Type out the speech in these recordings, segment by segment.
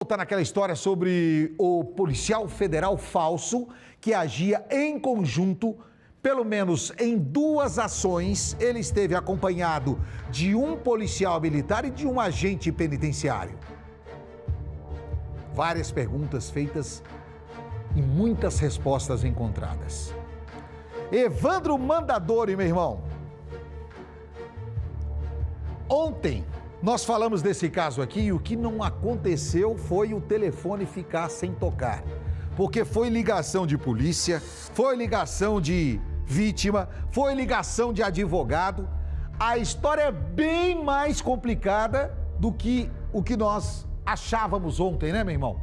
Voltar naquela história sobre o policial federal falso que agia em conjunto, pelo menos em duas ações. Ele esteve acompanhado de um policial militar e de um agente penitenciário. Várias perguntas feitas e muitas respostas encontradas. Evandro Mandadori, meu irmão. Ontem nós falamos desse caso aqui e o que não aconteceu foi o telefone ficar sem tocar. Porque foi ligação de polícia, foi ligação de vítima, foi ligação de advogado. A história é bem mais complicada do que o que nós achávamos ontem, né, meu irmão?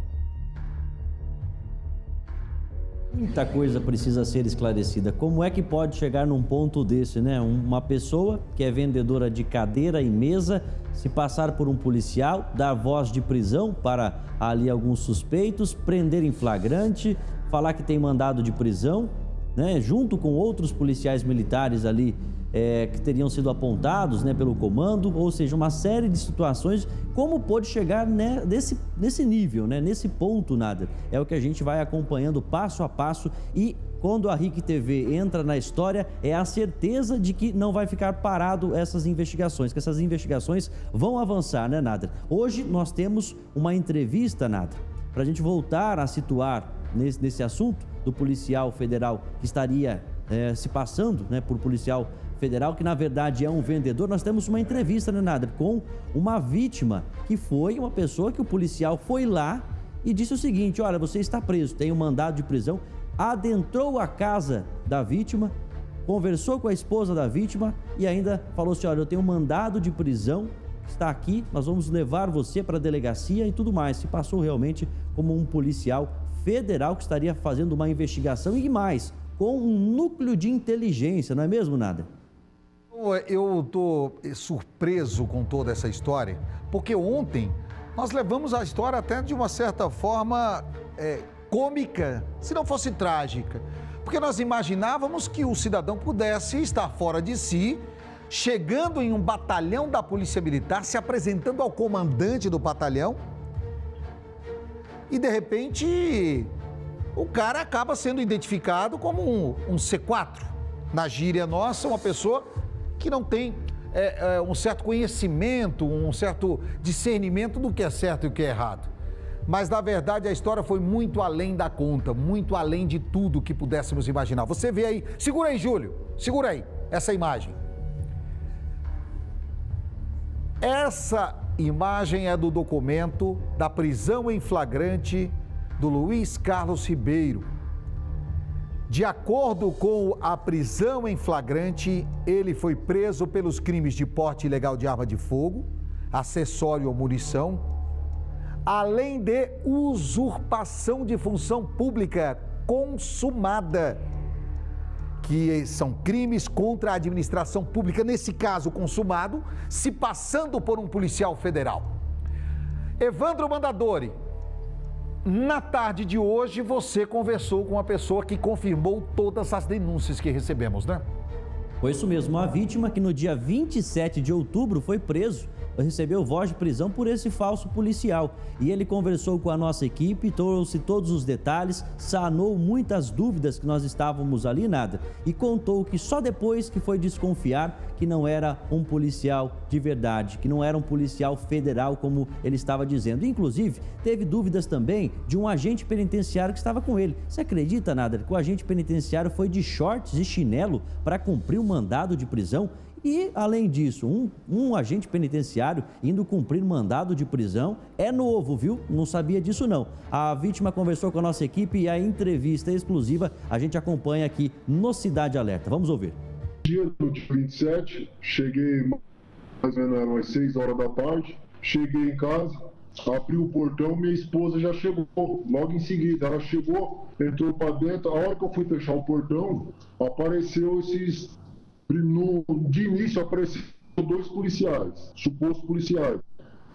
Muita coisa precisa ser esclarecida. Como é que pode chegar num ponto desse, né? Uma pessoa que é vendedora de cadeira e mesa, se passar por um policial, dar voz de prisão para ali alguns suspeitos, prender em flagrante, falar que tem mandado de prisão, né? Junto com outros policiais militares ali que teriam sido apontados, né, pelo comando, ou seja, uma série de situações. Como pôde chegar, né, nesse nível, né, nesse ponto, nada. É o que a gente vai acompanhando passo a passo e quando a RIC TV entra na história, é a certeza de que não vai ficar parado essas investigações, que essas investigações vão avançar, né, Nader? Hoje nós temos uma entrevista, Nader, para a gente voltar a situar nesse assunto do policial federal que estaria se passando, né, por policial federal, que na verdade é um vendedor. Nós temos uma entrevista, né, Nader, com uma vítima, que foi uma pessoa que o policial foi lá e disse o seguinte: olha, você está preso, tem um mandado de prisão. Adentrou a casa da vítima, conversou com a esposa da vítima e ainda falou assim: olha, eu tenho um mandado de prisão, está aqui, nós vamos levar você para a delegacia e tudo mais. Se passou realmente como um policial federal que estaria fazendo uma investigação e mais, com um núcleo de inteligência, não é mesmo, Nader? Eu estou surpreso com toda essa história, porque ontem nós levamos a história até de uma certa forma cômica, se não fosse trágica, porque nós imaginávamos que o cidadão pudesse estar fora de si, chegando em um batalhão da Polícia Militar, se apresentando ao comandante do batalhão e de repente o cara acaba sendo identificado como um C4. Na gíria nossa, uma pessoa que não tem um certo conhecimento, um certo discernimento do que é certo e o que é errado. Mas, na verdade, a história foi muito além da conta, muito além de tudo que pudéssemos imaginar. Você vê aí, segura aí, Júlio, segura aí, essa imagem. Essa imagem é do documento da prisão em flagrante do Luiz Carlos Ribeiro. De acordo com a prisão em flagrante, ele foi preso pelos crimes de porte ilegal de arma de fogo, acessório ou munição, além de usurpação de função pública consumada, que são crimes contra a administração pública, nesse caso consumado, se passando por um policial federal. Evandro Mandadori, na tarde de hoje, você conversou com uma pessoa que confirmou todas as denúncias que recebemos, né? Foi isso mesmo, a vítima que no dia 27 de outubro foi preso, recebeu voz de prisão por esse falso policial. E ele conversou com a nossa equipe, trouxe todos os detalhes, sanou muitas dúvidas que nós estávamos ali, nada, e contou que só depois que foi desconfiar que não era um policial de verdade, que não era um policial federal, como ele estava dizendo. Inclusive, teve dúvidas também de um agente penitenciário que estava com ele. Você acredita, Nader, que o agente penitenciário foi de shorts e chinelo para cumprir um mandado de prisão? E, além disso, um agente penitenciário indo cumprir mandado de prisão é novo, viu? Não sabia disso, não. A vítima conversou com a nossa equipe e a entrevista exclusiva a gente acompanha aqui no Cidade Alerta. Vamos ouvir. No dia 27, cheguei mais ou menos umas 6 horas da tarde, cheguei em casa, abri o portão, minha esposa já chegou, logo em seguida, ela chegou, entrou para dentro, a hora que eu fui fechar o portão, apareceu de início apareceram 2 policiais, supostos policiais.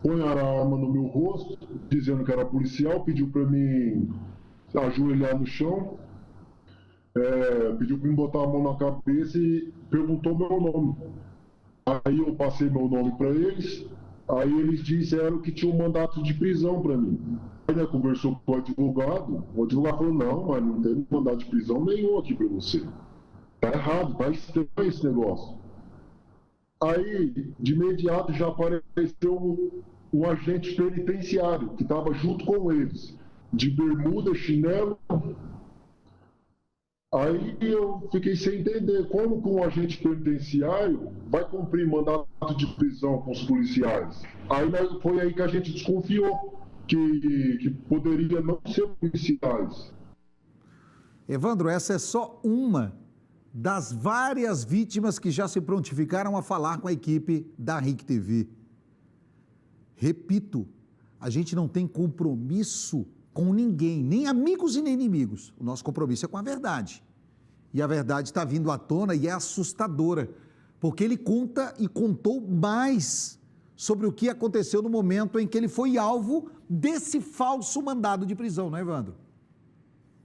Ponharam a arma no meu rosto, dizendo que era policial, pediu para mim ajoelhar no chão, pediu para mim botar a mão na cabeça e perguntou meu nome. Aí eu passei meu nome para eles, Aí eles disseram que tinha um mandato de prisão para mim. Aí, né, conversou com o advogado falou, não, mas não tem mandato de prisão nenhum aqui para você. Tá errado, tá estranho esse negócio. Aí, de imediato, já apareceu um agente penitenciário que estava junto com eles, de bermuda, chinelo. Aí eu fiquei sem entender como que um agente penitenciário vai cumprir mandato de prisão com os policiais. Aí foi aí que a gente desconfiou que poderia não ser policiais. Evandro, essa é só uma das várias vítimas que já se prontificaram a falar com a equipe da RIC TV. Repito, a gente não tem compromisso com ninguém, nem amigos e nem inimigos. O nosso compromisso é com a verdade. E a verdade está vindo à tona e é assustadora, porque ele conta e contou mais sobre o que aconteceu no momento em que ele foi alvo desse falso mandado de prisão, não é, Evandro?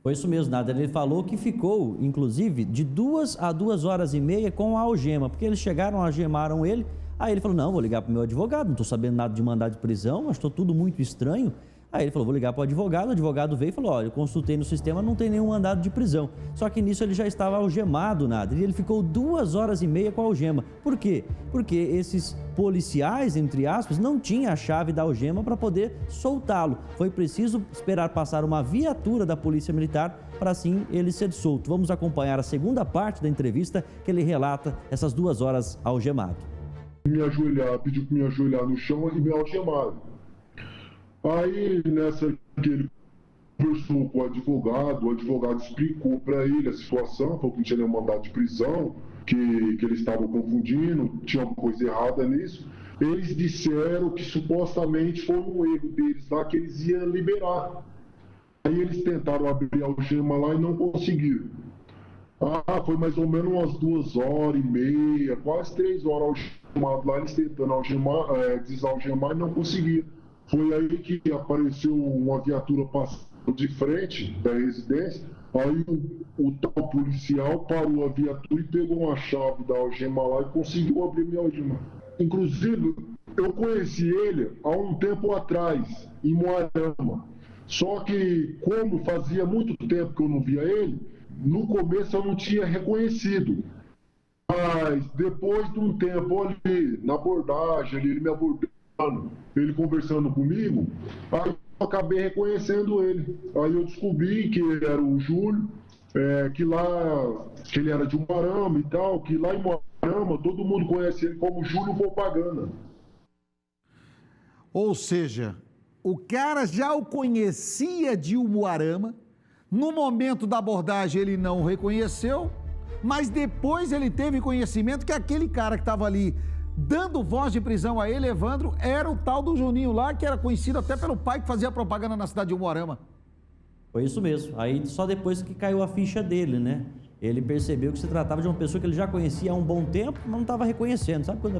Foi isso mesmo, Nader. Ele falou que ficou, inclusive, de 2 a 2h30 com a algema, porque eles chegaram, algemaram ele, aí ele falou, não, vou ligar para o meu advogado, não estou sabendo nada de mandado de prisão, mas estou tudo muito estranho. Aí ele falou, vou ligar para o advogado veio e falou, olha, eu consultei no sistema, não tem nenhum mandado de prisão. Só que nisso ele já estava algemado, Nader, e ele ficou 2h30 com a algema. Por quê? Porque esses policiais, entre aspas, não tinham a chave da algema para poder soltá-lo. Foi preciso esperar passar uma viatura da Polícia Militar para assim ele ser solto. Vamos acompanhar a segunda parte da entrevista que ele relata essas 2 horas algemado. Pediu para me ajoelhar no chão e me algemaram. Aí, nessa que ele conversou com o advogado explicou para ele a situação, falou que não tinha nenhum mandado de prisão, que eles estavam confundindo, tinha uma coisa errada nisso. Eles disseram que supostamente foi um erro deles lá, que eles iam liberar. Aí eles tentaram abrir a algema lá e não conseguiram. Foi mais ou menos umas 2h30, quase 3 horas algemado lá, eles tentando desalgemar e não conseguiram. Foi aí que apareceu uma viatura passando de frente da residência, aí o tal policial parou a viatura e pegou uma chave da algema lá e conseguiu abrir minha algema. Inclusive, eu conheci ele há um tempo atrás, em Moarama. Só que, como fazia muito tempo que eu não via ele, no começo eu não tinha reconhecido. Mas depois de um tempo ali, na abordagem, ele me abordou, ele conversando comigo, aí eu acabei reconhecendo ele. Aí eu descobri que ele era o Júlio, que ele era de Umuarama e tal, que lá em Umuarama todo mundo conhece ele como Júlio Propaganda. Ou seja, o cara já o conhecia de Umuarama, no momento da abordagem ele não o reconheceu, mas depois ele teve conhecimento que aquele cara que estava ali dando voz de prisão a ele, Evandro, era o tal do Juninho lá, que era conhecido até pelo pai que fazia propaganda na cidade de Umuarama. Foi isso mesmo. Aí só depois que caiu a ficha dele, né? Ele percebeu que se tratava de uma pessoa que ele já conhecia há um bom tempo, mas não estava reconhecendo. Sabe quando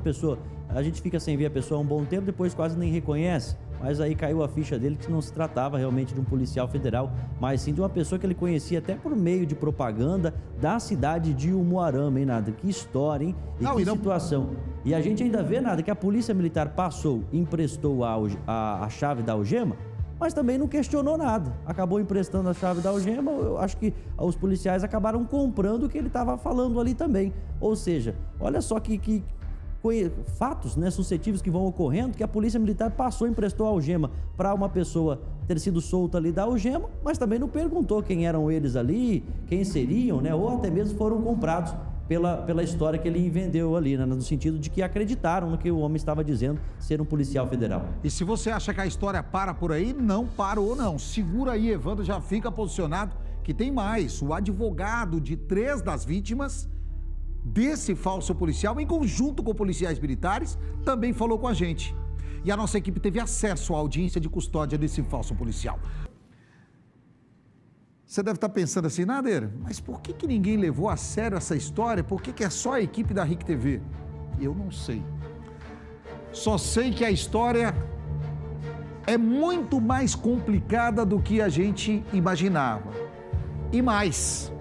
a gente fica sem ver a pessoa há um bom tempo, depois quase nem reconhece? Mas aí caiu a ficha dele que não se tratava realmente de um policial federal, mas sim de uma pessoa que ele conhecia até por meio de propaganda da cidade de Umuarama, hein, Nada? Que história, hein? Situação. E a gente ainda vê, Nada, que a Polícia Militar emprestou a chave da algema, mas também não questionou nada. Acabou emprestando a chave da algema, eu acho que os policiais acabaram comprando o que ele estava falando ali também. Ou seja, olha só que fatos, né, suscetíveis que vão ocorrendo, que a Polícia Militar emprestou a algema para uma pessoa ter sido solta ali da algema, mas também não perguntou quem eram eles ali, quem seriam, né, ou até mesmo foram comprados pela história que ele vendeu ali, né, no sentido de que acreditaram no que o homem estava dizendo ser um policial federal. E se você acha que a história para por aí, não parou não. Segura aí, Evandro, já fica posicionado que tem mais. O advogado de 3 das vítimas desse falso policial, em conjunto com policiais militares, também falou com a gente. E a nossa equipe teve acesso à audiência de custódia desse falso policial. Você deve estar pensando assim, Nader, mas por que ninguém levou a sério essa história? Por que é só a equipe da RIC TV? Eu não sei. Só sei que a história é muito mais complicada do que a gente imaginava. E mais.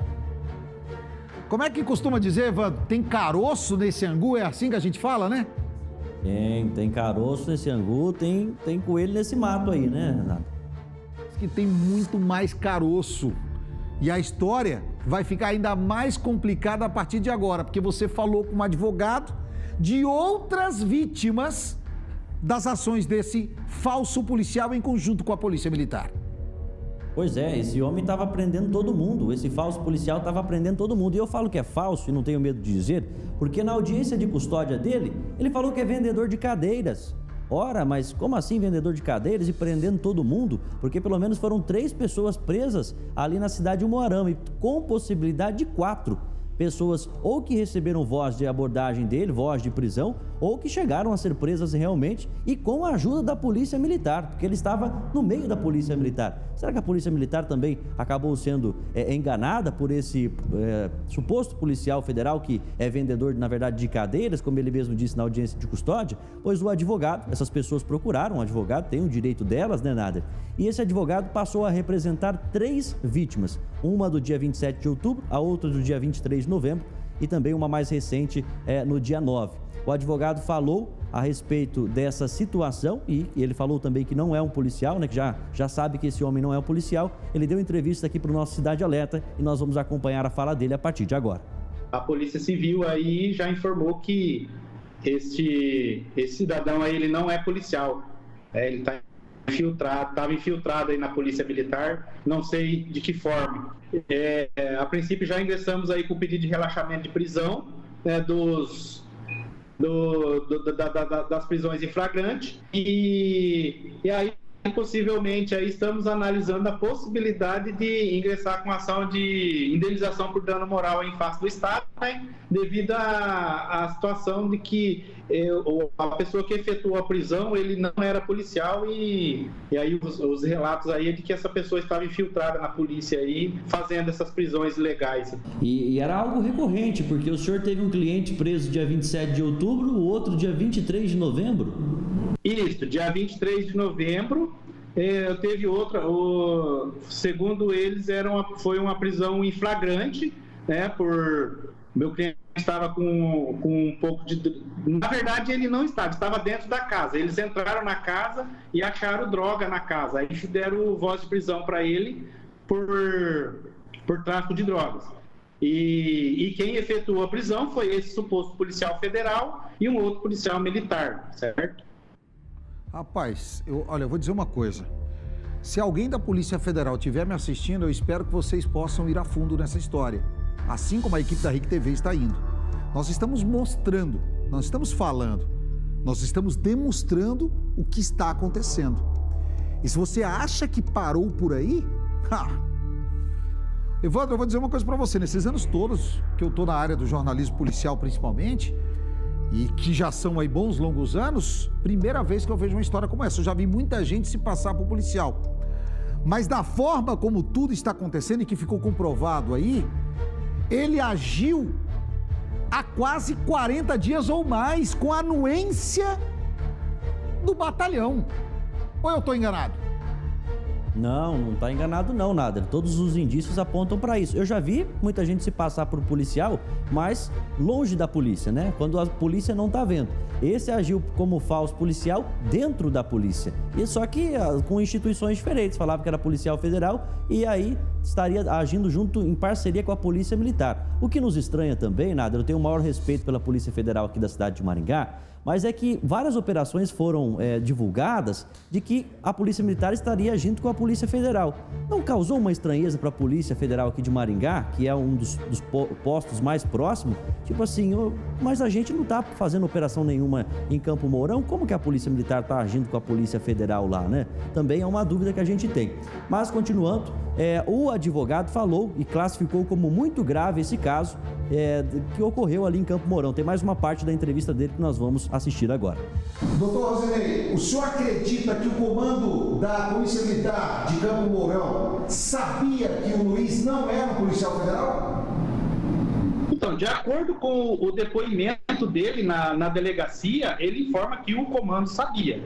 Como é que costuma dizer, Evandro? Tem caroço nesse angu? É assim que a gente fala, né? Tem caroço nesse angu, tem coelho nesse mato aí, né, Renato? Que tem muito mais caroço. E a história vai ficar ainda mais complicada a partir de agora, porque você falou com um advogado de outras vítimas das ações desse falso policial em conjunto com a Polícia Militar. Pois é, esse homem estava prendendo todo mundo, esse falso policial estava prendendo todo mundo. E eu falo que é falso e não tenho medo de dizer, porque na audiência de custódia dele, ele falou que é vendedor de cadeiras. Ora, mas como assim vendedor de cadeiras e prendendo todo mundo? Porque pelo menos foram 3 pessoas presas ali na cidade de Umuarama e com possibilidade de 4 pessoas ou que receberam voz de abordagem dele, voz de prisão, ou que chegaram a ser presas realmente e com a ajuda da Polícia Militar, porque ele estava no meio da Polícia Militar. Será que a Polícia Militar também acabou sendo enganada por esse suposto policial federal que é vendedor, na verdade, de cadeiras, como ele mesmo disse na audiência de custódia? Pois o advogado, essas pessoas procuraram um advogado, tem o direito delas, né, Nader? E esse advogado passou a representar 3 vítimas, uma do dia 27 de outubro, a outra do dia 23 de novembro e também uma mais recente no dia 9. O advogado falou a respeito dessa situação e ele falou também que não é um policial, né, que já sabe que esse homem não é um policial. Ele deu entrevista aqui para o nosso Cidade Alerta e nós vamos acompanhar a fala dele a partir de agora. A Polícia Civil aí já informou que esse cidadão aí, ele não é policial, ele estava infiltrado aí na Polícia Militar, não sei de que forma. A princípio já ingressamos aí com o pedido de relaxamento de prisão das prisões em flagrante e aí possivelmente aí estamos analisando a possibilidade de ingressar com ação de indenização por dano moral em face do Estado, né, devido à situação de que a pessoa que efetuou a prisão, ele não era policial e aí os relatos aí é de que essa pessoa estava infiltrada na polícia aí, fazendo essas prisões ilegais. E era algo recorrente, porque o senhor teve um cliente preso dia 27 de outubro, o outro dia 23 de novembro? Isso, dia 23 de novembro, teve outra, segundo eles, foi uma prisão em flagrante, né, meu cliente estava com um pouco de... Na verdade, ele não estava dentro da casa. Eles entraram na casa e acharam droga na casa. Aí deram voz de prisão para ele por tráfico de drogas. E quem efetuou a prisão foi esse suposto policial federal e um outro policial militar, certo? Rapaz, eu vou dizer uma coisa. Se alguém da Polícia Federal estiver me assistindo, eu espero que vocês possam ir a fundo nessa história. Assim como a equipe da RIC TV está indo. Nós estamos mostrando, nós estamos falando, nós estamos demonstrando o que está acontecendo. E se você acha que parou por aí, Evandro, eu vou dizer uma coisa para você. Nesses anos todos que eu estou na área do jornalismo policial principalmente, e que já são aí bons longos anos, primeira vez que eu vejo uma história como essa. Eu já vi muita gente se passar por policial. Mas da forma como tudo está acontecendo e que ficou comprovado aí, ele agiu há quase 40 dias ou mais com a anuência do batalhão. Ou eu estou enganado? Não está enganado não, Nader. Todos os indícios apontam para isso. Eu já vi muita gente se passar por policial, mas longe da polícia, né? Quando a polícia não está vendo. Esse agiu como falso policial dentro da polícia. E só que com instituições diferentes. Falava que era policial federal e aí estaria agindo junto em parceria com a Polícia Militar. O que nos estranha também, Nader, eu tenho o maior respeito pela Polícia Federal aqui da cidade de Maringá, mas é que várias operações foram divulgadas de que a Polícia Militar estaria agindo com a Polícia Federal. Não causou uma estranheza para a Polícia Federal aqui de Maringá, que é um dos postos mais próximos? Tipo assim, mas a gente não está fazendo operação nenhuma em Campo Mourão, como que a Polícia Militar está agindo com a Polícia Federal lá, né? Também é uma dúvida que a gente tem. Mas, continuando, o advogado falou e classificou como muito grave esse caso que ocorreu ali em Campo Mourão. Tem mais uma parte da entrevista dele que nós vamos assistir agora. Doutor Rosinei, o senhor acredita que o comando da Polícia Militar de Campo Mourão sabia que o Luiz não era um policial federal? Então, de acordo com o depoimento dele na delegacia, ele informa que o comando sabia,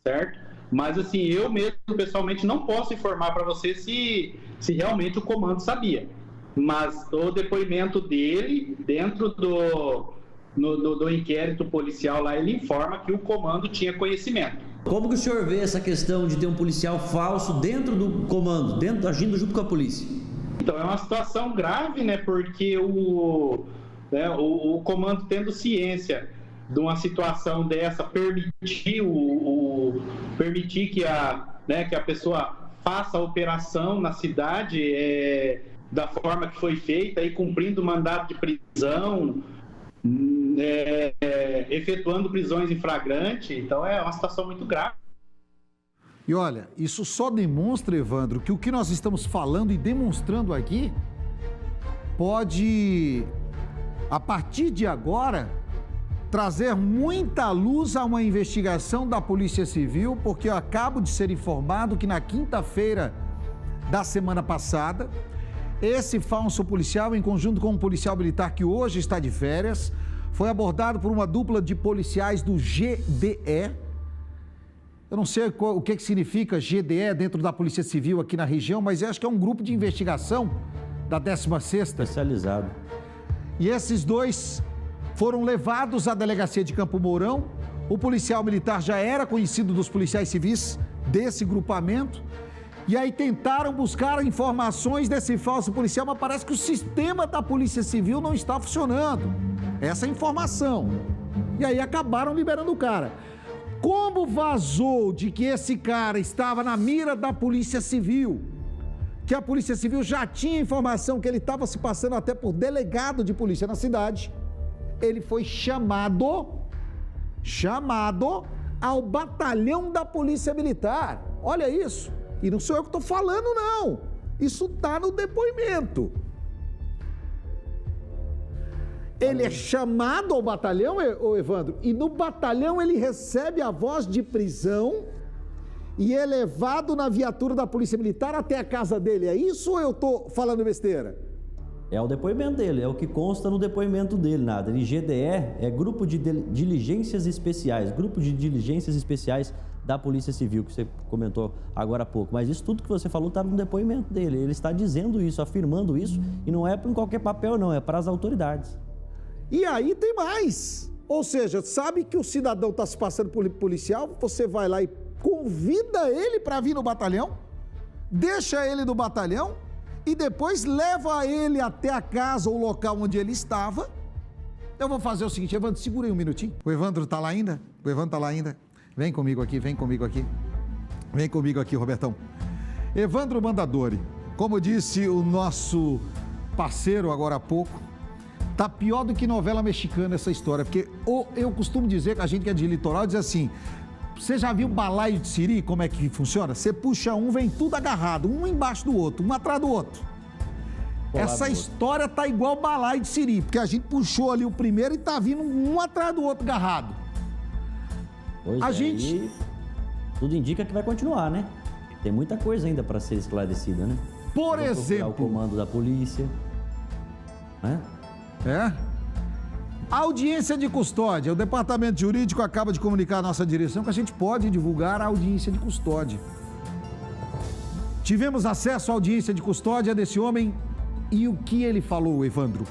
certo? Mas, assim, eu mesmo, pessoalmente, não posso informar para você se realmente o comando sabia. Mas o depoimento dele, dentro do inquérito policial lá, ele informa que o comando tinha conhecimento. Como que o senhor vê essa questão de ter um policial falso dentro do comando, agindo junto com a polícia? Então, é uma situação grave, né? Porque o comando, tendo ciência de uma situação dessa, permitir que a pessoa faça a operação na cidade da forma que foi feita, e cumprindo o mandato de prisão, efetuando prisões em flagrante. Então é uma situação muito grave. E olha, isso só demonstra, Evandro, que o que nós estamos falando e demonstrando aqui pode, a partir de agora, trazer muita luz a uma investigação da Polícia Civil, porque eu acabo de ser informado que na quinta-feira da semana passada, esse falso policial, em conjunto com um policial militar que hoje está de férias, foi abordado por uma dupla de policiais do GDE. Eu não sei o que significa GDE dentro da Polícia Civil aqui na região, mas eu acho que é um grupo de investigação da 16ª. Especializado. E esses dois foram levados à delegacia de Campo Mourão. O policial militar já era conhecido dos policiais civis desse grupamento. E aí tentaram buscar informações desse falso policial, mas parece que o sistema da Polícia Civil não está funcionando. Essa é a informação. E aí acabaram liberando o cara. Como vazou de que esse cara estava na mira da Polícia Civil, que a Polícia Civil já tinha informação que ele estava se passando até por delegado de polícia na cidade, ele foi chamado ao batalhão da Polícia Militar. Olha isso. E não sou eu que estou falando, não. Isso está no depoimento. Ele é chamado ao batalhão, Evandro, e no batalhão ele recebe a voz de prisão e é levado na viatura da Polícia Militar até a casa dele. É isso ou eu estou falando besteira? É o depoimento dele, é o que consta no depoimento dele, nada. E GDE é Grupo de Diligências Especiais, Grupo de Diligências Especiais da Polícia Civil, que você comentou agora há pouco. Mas isso tudo que você falou está no depoimento dele. Ele está dizendo isso, afirmando isso, e não é em qualquer papel, não, é para as autoridades. E aí tem mais. Ou seja, sabe que o cidadão está se passando por policial, você vai lá e convida ele para vir no batalhão, deixa ele no batalhão e depois leva ele até a casa ou local onde ele estava. Eu vou fazer o seguinte, Evandro, segura aí um minutinho. O Evandro está lá ainda? O Evandro está lá ainda? Vem comigo aqui, vem comigo aqui. Vem comigo aqui, Robertão. Evandro Mandadori, como disse o nosso parceiro agora há pouco, tá pior do que novela mexicana essa história, porque eu costumo dizer que a gente que é de litoral diz assim, você já viu balaio de siri, como é que funciona? Você puxa um, vem tudo agarrado, um embaixo do outro, um atrás do outro. Essa história tá igual balaio de siri, porque a gente puxou ali o primeiro e tá vindo um atrás do outro agarrado. Pois a é, gente... e tudo indica que vai continuar, né? Tem muita coisa ainda para ser esclarecida, né? Por exemplo... o comando da polícia, né? Audiência de custódia. O departamento jurídico acaba de comunicar à nossa direção que a gente pode divulgar a audiência de custódia. Tivemos acesso à audiência de custódia desse homem e o que ele falou, Evandro?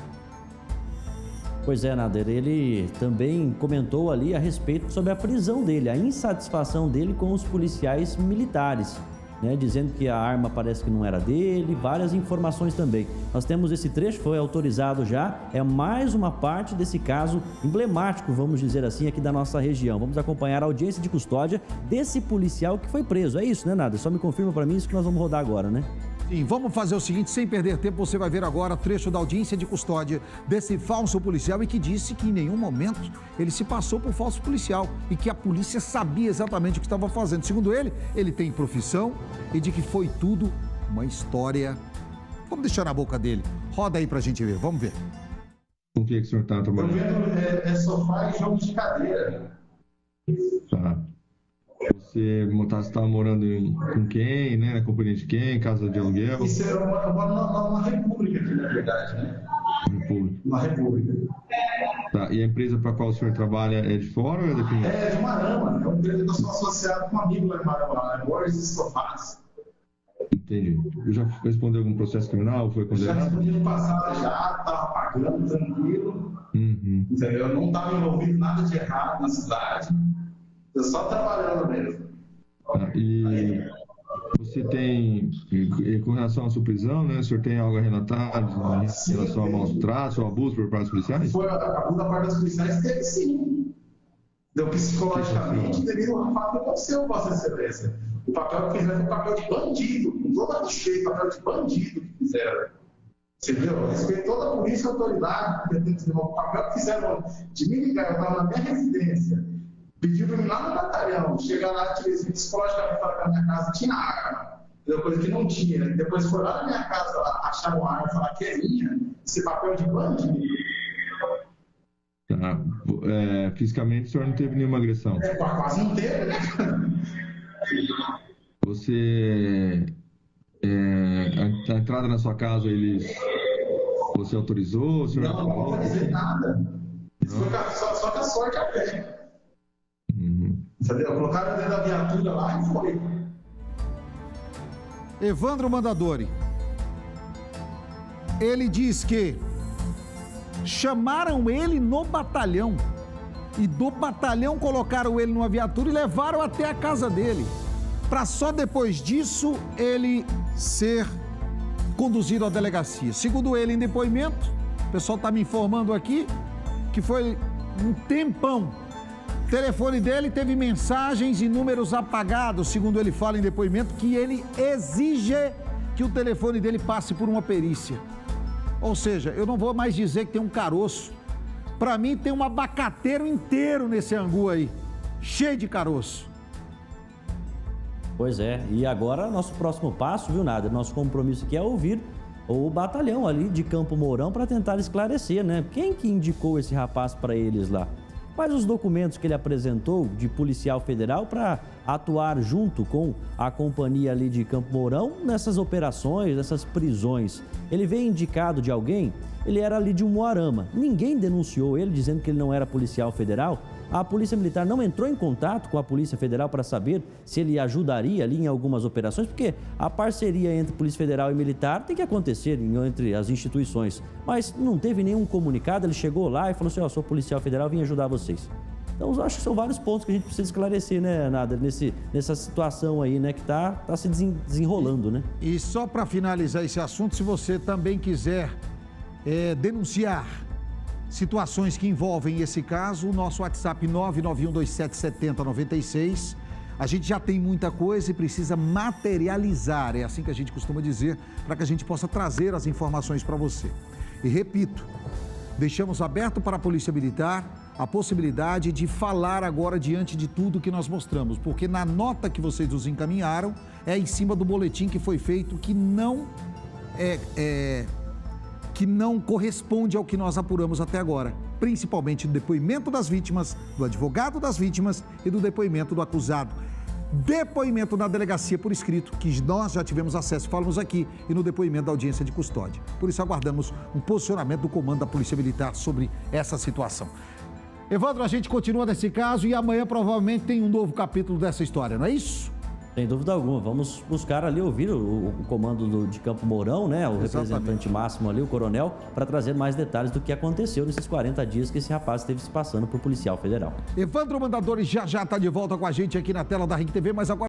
Pois é, Nader, ele também comentou ali a respeito sobre a prisão dele, a insatisfação dele com os policiais militares, né, dizendo que a arma parece que não era dele, várias informações também. Nós temos esse trecho, foi autorizado já, é mais uma parte desse caso emblemático, vamos dizer assim, aqui da nossa região. Vamos acompanhar a audiência de custódia desse policial que foi preso. É isso, né, Nader? Só me confirma para mim isso que nós vamos rodar agora, né? Sim, vamos fazer o seguinte, sem perder tempo, você vai ver agora trecho da audiência de custódia desse falso policial e que disse que em nenhum momento ele se passou por falso policial e que a polícia sabia exatamente o que estava fazendo. Segundo ele tem profissão e de que foi tudo uma história. Vamos deixar na boca dele. Roda aí pra gente ver, vamos ver. Com o que o senhor está trabalhando? Eu vendo sofá e jogo de cadeira. Tá. Você estava morando com quem, né? Na companhia de quem? Casa de aluguel? Isso eu moro numa república aqui, na verdade, né? República. Uma república. Tá. E a empresa para a qual o senhor trabalha é de fora ou é daqui? É de Marama. É uma empresa que eu sou associado com um amigo lá em Marama, Borges e Sofás. Entendi. Eu já respondeu algum processo criminal? Foi Já condenado? respondi no passado, já estava pagando, tranquilo. Uhum. Entendeu? Eu não estava envolvido em nada de errado na cidade, eu só trabalhando mesmo. E você tem, com relação à sua prisão, né? O senhor tem algo a relatar em relação a maus tratos ou abuso por parte dos policiais? Foi abuso da parte dos policiais, teve sim. Deu psicologicamente devido ao fato que aconteceu, Vossa Excelência. O papel que fizeram foi o papel de bandido, com todo respeito, papel de bandido que fizeram. Entendeu? Respeito toda a polícia e a autoridade, o papel que fizeram de me ligar, eu estava na minha residência, pediu para mim lá no batalhão, chegar lá, tive psicologicamente falar que na minha casa tinha arma, coisa que não tinha. Depois foi lá na minha casa, acharam uma arma e falaram que é minha, esse papel de bandido. Tá. Fisicamente o senhor não teve nenhuma agressão? Quase não teve, né? Você, a entrada na sua casa, você autorizou? O senhor Não autorizei nada. Isso foi só com a sorte a pé. Entendeu? Colocaram dentro da viatura lá e foi. Evandro Mandadori, ele diz que chamaram ele no batalhão e do batalhão colocaram ele numa viatura e levaram até a casa dele, para só depois disso ele ser conduzido à delegacia. Segundo ele, em depoimento, o pessoal está me informando aqui que foi um tempão. O telefone dele teve mensagens e números apagados, segundo ele fala em depoimento, que ele exige que o telefone dele passe por uma perícia. Ou seja, eu não vou mais dizer que tem um caroço. Para mim tem um abacateiro inteiro nesse angu aí, cheio de caroço. Pois é, e agora nosso próximo passo, viu, Nader? Nosso compromisso aqui é ouvir o batalhão ali de Campo Mourão para tentar esclarecer, né? Quem que indicou esse rapaz para eles lá? Quais os documentos que ele apresentou de policial federal para atuar junto com a companhia ali de Campo Mourão nessas operações, nessas prisões? Ele veio indicado de alguém? Ele era ali de Umuarama. Ninguém denunciou ele dizendo que ele não era policial federal. A Polícia Militar não entrou em contato com a Polícia Federal para saber se ele ajudaria ali em algumas operações, porque a parceria entre Polícia Federal e Militar tem que acontecer entre as instituições. Mas não teve nenhum comunicado, ele chegou lá e falou assim, sou policial federal, vim ajudar vocês. Então, eu acho que são vários pontos que a gente precisa esclarecer, né, Nader, nessa situação aí, né, que tá se desenrolando, né? E só para finalizar esse assunto, se você também quiser denunciar situações que envolvem esse caso, o nosso WhatsApp 991277096. A gente já tem muita coisa e precisa materializar, é assim que a gente costuma dizer, para que a gente possa trazer as informações para você. E repito, deixamos aberto para a Polícia Militar a possibilidade de falar agora diante de tudo que nós mostramos, porque na nota que vocês nos encaminharam é em cima do boletim que foi feito que não corresponde ao que nós apuramos até agora, principalmente do depoimento das vítimas, do advogado das vítimas e do depoimento do acusado. Depoimento na delegacia por escrito, que nós já tivemos acesso, falamos aqui, e no depoimento da audiência de custódia. Por isso aguardamos um posicionamento do comando da Polícia Militar sobre essa situação. Evandro, a gente continua nesse caso e amanhã provavelmente tem um novo capítulo dessa história, não é isso? Sem dúvida alguma. Vamos buscar ali ouvir o comando de Campo Mourão, né? O representante máximo ali, o coronel, para trazer mais detalhes do que aconteceu nesses 40 dias que esse rapaz esteve se passando por policial federal. Evandro Mandadori já está de volta com a gente aqui na tela da RIC TV, mas agora